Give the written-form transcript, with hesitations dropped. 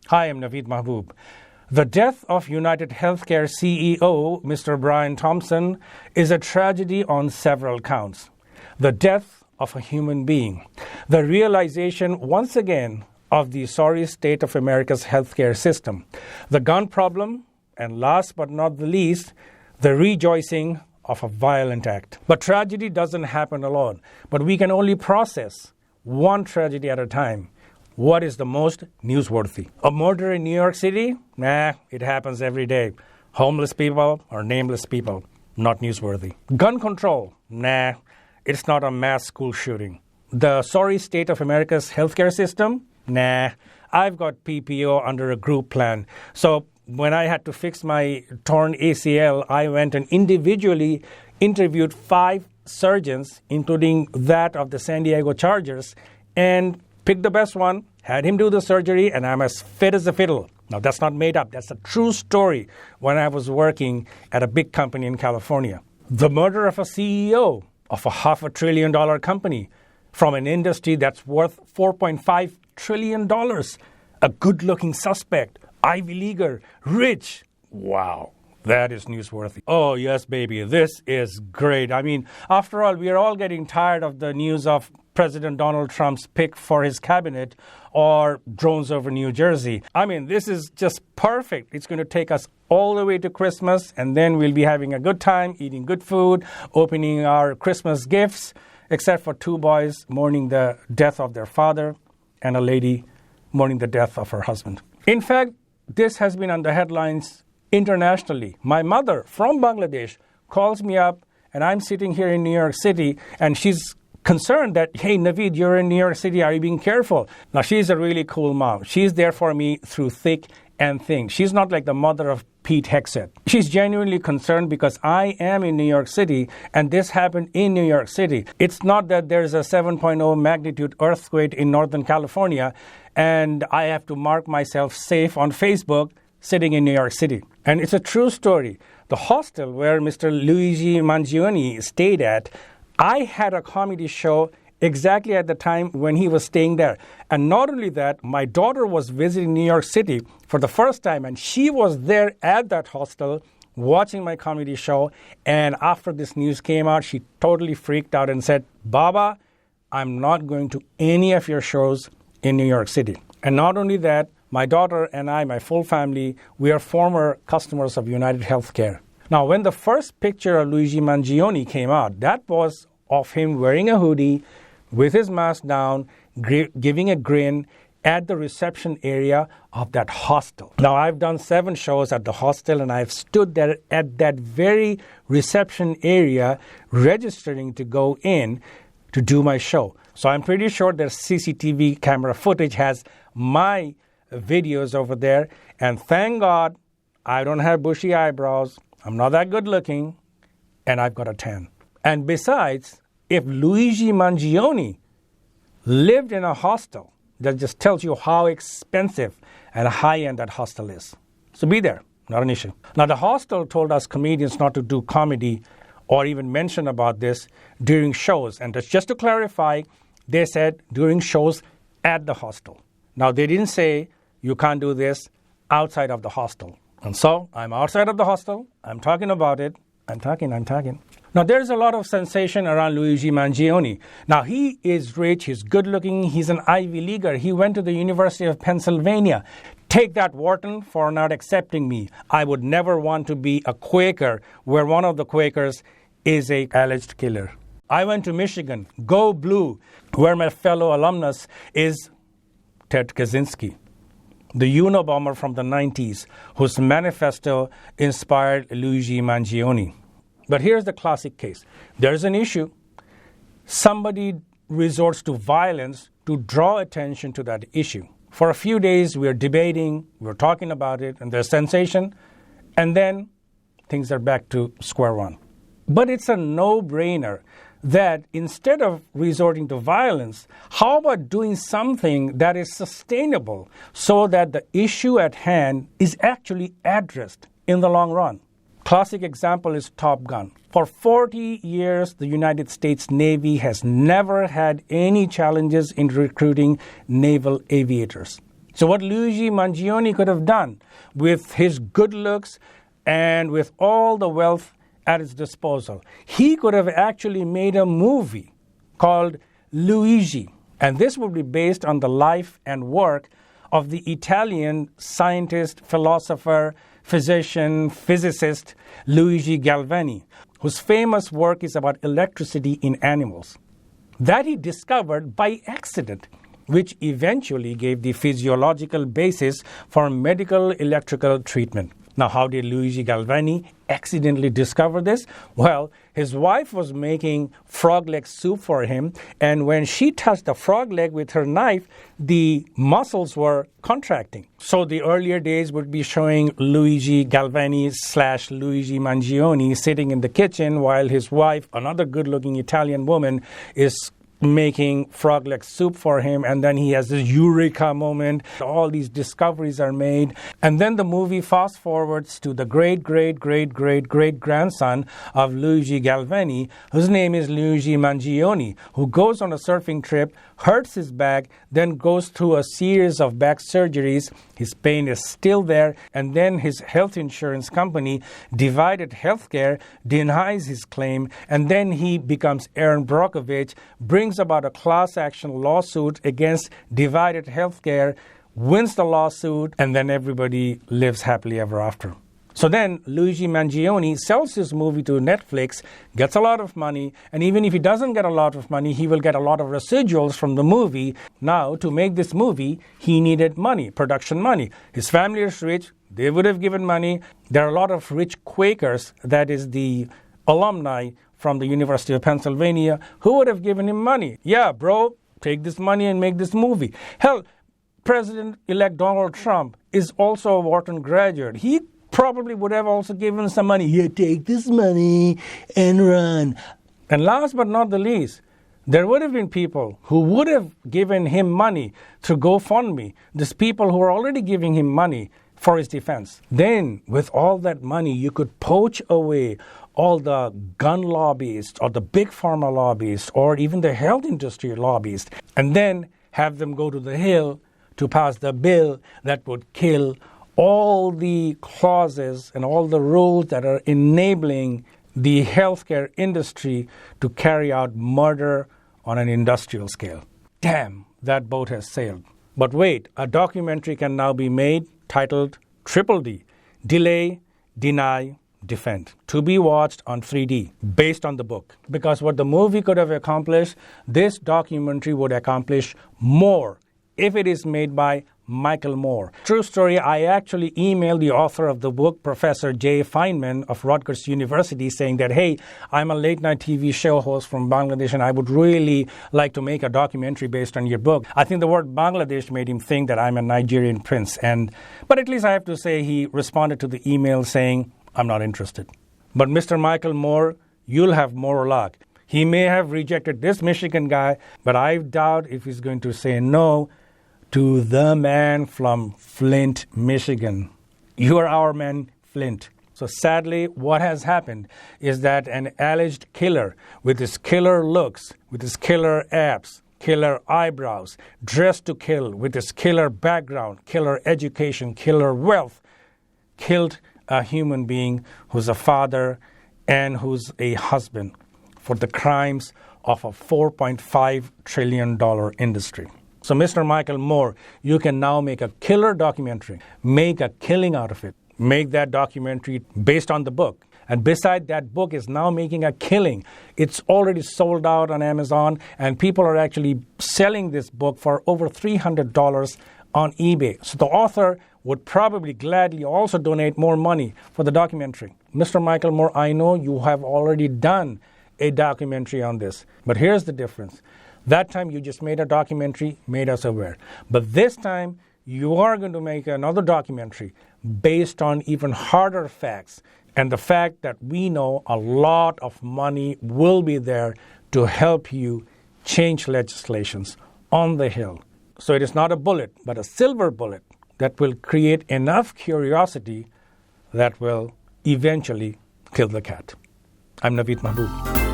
Hi, I'm Naveed Mahbub. The death of United Healthcare CEO, Mr. Brian Thompson, is a tragedy on several counts. The death of a human being. The realization, once again, of the sorry state of America's healthcare system. The gun problem, and last but not the least, the rejoicing of a violent act. But tragedy doesn't happen alone. But we can only process one tragedy at a time. What is the most newsworthy? A murder in New York City? Nah, it happens every day. Homeless people or nameless people? Not newsworthy. Gun control? Nah, it's not a mass school shooting. The sorry state of America's healthcare system? Nah, I've got PPO under a group plan. So when I had to fix my torn ACL, I went and individually interviewed 5 surgeons, including that of the San Diego Chargers, and picked the best one, had him do the surgery, and I'm as fit as a fiddle. Now, that's not made up. That's a true story when I was working at a big company in California. The murder of a CEO of a $500 billion company from an industry that's worth $4.5 trillion. A good-looking suspect, Ivy Leaguer, rich. Wow. That is newsworthy. Oh, yes, baby. This is great. I mean, after all, we are all getting tired of the news of President Donald Trump's pick for his cabinet or drones over New Jersey. I mean, this is just perfect. It's going to take us all the way to Christmas, and then we'll be having a good time, eating good food, opening our Christmas gifts, except for 2 boys mourning the death of their father and a lady mourning the death of her husband. In fact, this has been on the headlines internationally. My mother from Bangladesh calls me up, and I'm sitting here in New York City, and she's concerned that, hey, Naveed, you're in New York City. Are you being careful? Now, she's a really cool mom. She's there for me through thick and thin. She's not like the mother of Pete Hegseth. She's genuinely concerned because I am in New York City, and this happened in New York City. It's not that there's a 7.0 magnitude earthquake in Northern California, and I have to mark myself safe on Facebook sitting in New York City. And it's a true story. The hostel where Mr. Luigio Mangione stayed at, I had a comedy show exactly at the time when he was staying there. And not only that, my daughter was visiting New York City for the first time, and she was there at that hostel watching my comedy show. And after this news came out, she totally freaked out and said, Baba, I'm not going to any of your shows in New York City. And not only that, my daughter and I, my full family, we are former customers of United Healthcare. Now, when the first picture of Luigi Mangione came out, that was of him wearing a hoodie with his mask down, giving a grin at the reception area of that hostel. Now, I've done 7 shows at the hostel, and I've stood there at that very reception area registering to go in to do my show. So I'm pretty sure their CCTV camera footage has my videos over there. And thank God I don't have bushy eyebrows. I'm not that good looking, and I've got a tan. And besides, if Luigi Mangione lived in a hostel, that just tells you how expensive and high-end that hostel is. So be there, not an issue. Now, the hostel told us comedians not to do comedy or even mention about this during shows. And just to clarify, they said during shows at the hostel. Now, they didn't say you can't do this outside of the hostel. And so I'm outside of the hostel. I'm talking about it. I'm talking. Now, there's a lot of sensation around Luigi Mangione. Now, he is rich. He's good-looking. He's an Ivy Leaguer. He went to the University of Pennsylvania. Take that, Wharton, for not accepting me. I would never want to be a Quaker where one of the Quakers is a alleged killer. I went to Michigan. Go Blue, where my fellow alumnus is Ted Kaczynski, the Unabomber from the 90s, whose manifesto inspired Luigi Mangione. But here's the classic case. There's an issue. Somebody resorts to violence to draw attention to that issue. For a few days, we're debating, we're talking about it, and there's sensation, and then things are back to square one. But it's a no-brainer that instead of resorting to violence, how about doing something that is sustainable so that the issue at hand is actually addressed in the long run? Classic example is Top Gun. For 40 years, the United States Navy has never had any challenges in recruiting naval aviators. So what Luigi Mangione could have done with his good looks and with all the wealth at his disposal, he could have actually made a movie called Luigi. And this would be based on the life and work of the Italian scientist, philosopher, physician, physicist Luigi Galvani, whose famous work is about electricity in animals that he discovered by accident, which eventually gave the physiological basis for medical electrical treatment. Now, how did Luigi Galvani accidentally discover this? Well, his wife was making frog leg soup for him, and when she touched the frog leg with her knife, the muscles were contracting. So the earlier days would be showing Luigi Galvani / Luigi Mangione sitting in the kitchen while his wife, another good-looking Italian woman, is making frog leg soup for him, and then he has this eureka moment. All these discoveries are made, and then the movie fast forwards to the great-great-great-great-great-grandson of Luigi Galvani, whose name is Luigi Mangione, who goes on a surfing trip, hurts his back, then goes through a series of back surgeries. His pain is still there, and then his health insurance company, Divided Healthcare, denies his claim, and then he becomes Aaron Brockovich, brings about a class action lawsuit against Divided Healthcare, wins the lawsuit, and then everybody lives happily ever after. So then Luigi Mangione sells his movie to Netflix, gets a lot of money, and even if he doesn't get a lot of money, he will get a lot of residuals from the movie. Now, to make this movie, he needed money, production money. His family is rich. They would have given money. There are a lot of rich Quakers, that is the alumni from the University of Pennsylvania, who would have given him money. Yeah, bro, take this money and make this movie. Hell, President-elect Donald Trump is also a Wharton graduate. He probably would have also given some money. Here, take this money and run. And last but not the least, there would have been people who would have given him money through GoFundMe. These people who are already giving him money for his defense. Then, with all that money, you could poach away all the gun lobbyists or the big pharma lobbyists or even the health industry lobbyists, and then have them go to the Hill to pass the bill that would kill all the clauses and all the rules that are enabling the healthcare industry to carry out murder on an industrial scale. Damn, that boat has sailed. But wait, a documentary can now be made titled Triple D, Delay, Deny, Defend, to be watched on 3D based on the book. Because what the movie could have accomplished, this documentary would accomplish more if it is made by Michael Moore. True story, I actually emailed the author of the book, Professor Jay Feynman of Rutgers University, saying that, hey, I'm a late-night TV show host from Bangladesh, and I would really like to make a documentary based on your book. I think the word Bangladesh made him think that I'm a Nigerian prince. But at least I have to say he responded to the email saying, I'm not interested. But Mr. Michael Moore, you'll have more luck. He may have rejected this Michigan guy, but I doubt if he's going to say no to the man from Flint, Michigan. You are our man, Flint. So sadly, what has happened is that an alleged killer with his killer looks, with his killer abs, killer eyebrows, dressed to kill, with his killer background, killer education, killer wealth, killed a human being who's a father and who's a husband for the crimes of a $4.5 trillion industry. So, Mr. Michael Moore, you can now make a killer documentary, make a killing out of it, make that documentary based on the book. And beside that book is now making a killing. It's already sold out on Amazon, and people are actually selling this book for over $300 on eBay. So the author would probably gladly also donate more money for the documentary. Mr. Michael Moore, I know you have already done a documentary on this, but here's the difference. That time you just made a documentary, made us aware. But this time you are going to make another documentary based on even harder facts and the fact that we know a lot of money will be there to help you change legislations on the Hill. So it is not a bullet, but a silver bullet that will create enough curiosity that will eventually kill the cat. I'm Naveed Mahbub.